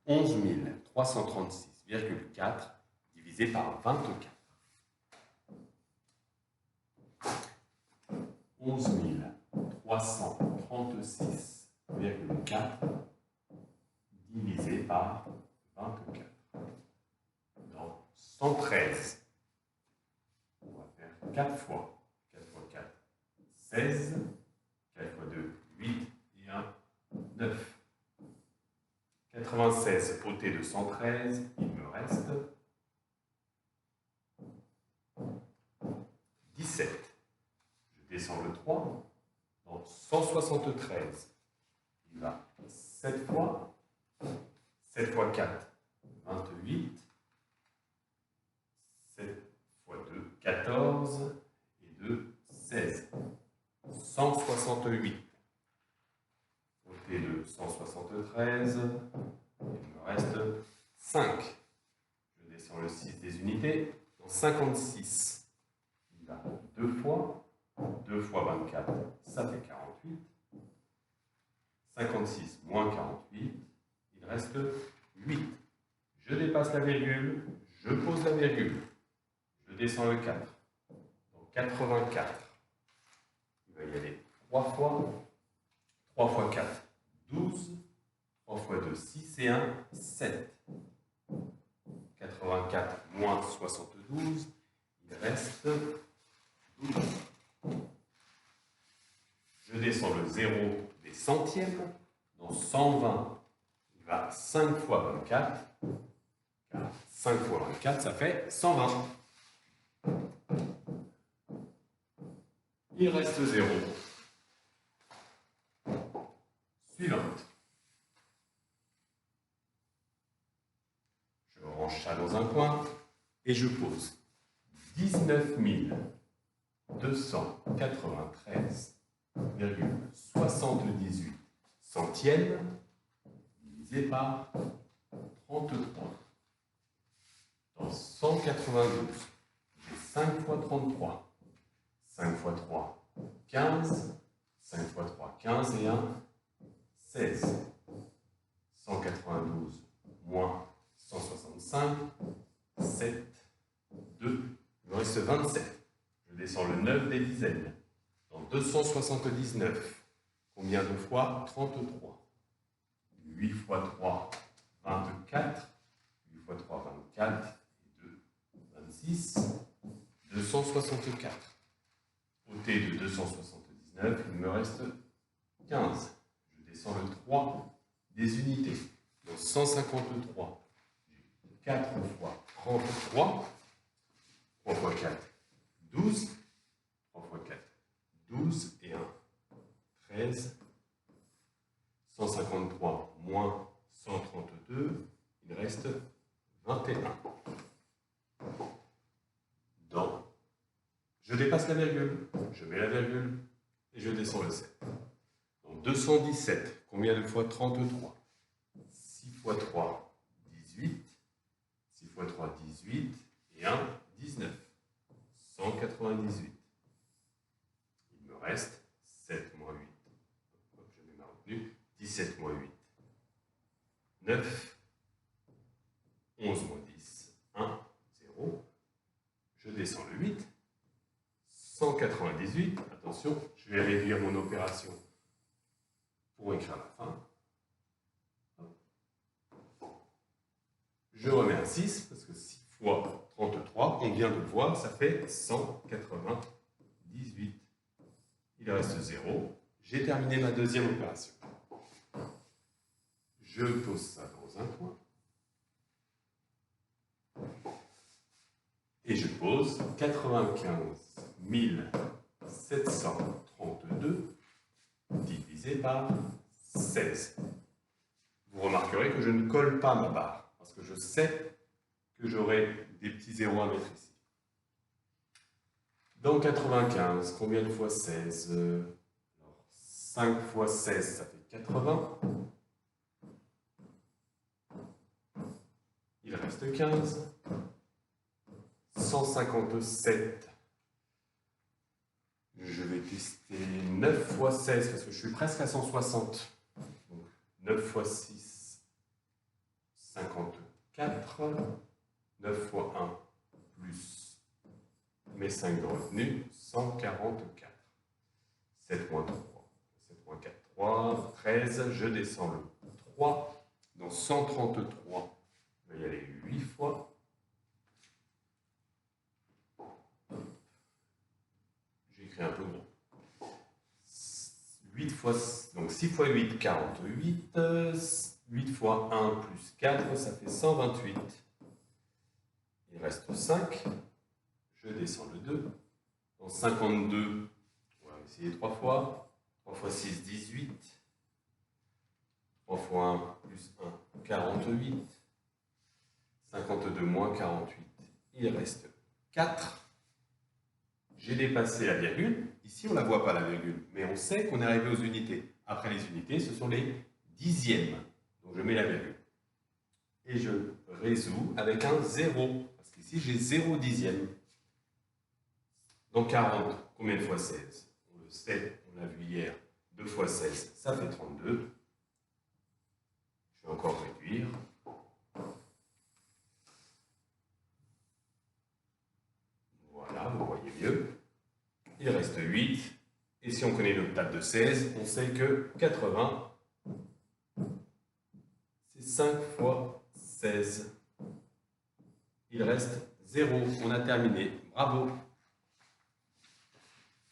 11 336,4 divisé par 24. 11 336,4 divisé par 24. Donc 113. On va faire 4 fois. 4 fois 4, 16. 4 fois 2, 8. Et 1, 9. 96 ôté de 113, il me reste 17. Je descends le 3. Donc 173. Il va 7 fois. 7 fois 4, 28. 7 fois 2, 14. Et 2, 16. 168. Ôté de 173, il me reste 5. Je descends le 6 des unités. Dans 56, il va 2 fois. 2 fois 24, ça fait 48. 56 moins 48, il reste 8. Je dépasse la virgule, je pose la virgule. Je descends le 4. Donc 84. Il va y aller 3 fois. 3 fois 4, 12. 3 fois 2, 6 et 1, 7. 84 moins 72, il reste 12. Je descends le 0 des centièmes. Dans 120, il va 5 fois 24. Car 5 fois 24, ça fait 120. Il reste 0. Suivante. Je range ça dans un coin et je pose 19 293,78 centièmes divisé par 33. Dans 192, j'ai 5 fois 33. 5 fois 3, 15. 5 fois 3, 15 et 1, 16. 192 moins 165, 7, 2, il me reste 27. Je descends le 9 des dizaines. Dans 279, combien de fois 33. 8 fois 3, 24. 8 fois 3, 24. Et 2, 26. 264. Ôté de 279, il me reste 15. Je descends le 3 des unités. Dans 153, j'ai 4 fois 33. 3 fois 4, 12. 3 fois 4, 12 et 1, 13. 153 moins 132, il reste 21. Dans, je dépasse la virgule, je mets la virgule et je descends le 7. Donc 217, combien de fois 33? 6 fois 3, 18. 6 fois 3, 18. Et 1, 19. 198. Il me reste 7 moins 8. Hop, je mets ma retenue. 17 moins 8. 9. 11 moins 10. 1, 0. Je descends le 8. 198. Attention, je vais réduire mon opération pour écrire la fin. Je remets un 6, parce que 6 fois 33, on vient de le voir, ça fait 198. Il reste 0. J'ai terminé ma deuxième opération. Je pose ça dans un coin. Et je pose 95 732 divisé par 16. Vous remarquerez que je ne colle pas ma barre, parce que je sais que j'aurai des petits zéros à mettre ici. Dans 95, combien de fois 16? Alors, 5 fois 16, ça fait 80. Il reste 15. 157. Je vais tester 9 fois 16, parce que je suis presque à 160. Donc 9 fois 6, 54. 9 fois 1 plus mes 5 de retenue, 144. 7 moins 3. 7 moins 4, 3. 13. Je descends le 3. Donc 133. Je vais y aller 8 fois. J'ai écrit un peu gros. 8 fois, donc 6 fois 8, 48. 8 fois 1 plus 4, ça fait 128. Il reste 5. Je descends le 2. Donc 52, on va essayer 3 fois. 3 fois 6, 18. 3 fois 1 plus 1, 48. 52 moins 48. Il reste 4. J'ai dépassé la virgule. Ici, on ne la voit pas, la virgule. Mais on sait qu'on est arrivé aux unités. Après les unités, ce sont les dixièmes. Donc, je mets la virgule. Et je résous avec un 0. Parce qu'ici, j'ai 0 dixième. Donc, 40, combien de fois 16? On le sait, on l'a vu hier. 2 fois 16, ça fait 32. Je vais encore réduire. Voilà, vous voyez mieux. Il reste 8. Et si on connaît notre table de 16, on sait que 80, c'est 5 fois 16. Il reste 0. On a terminé. Bravo!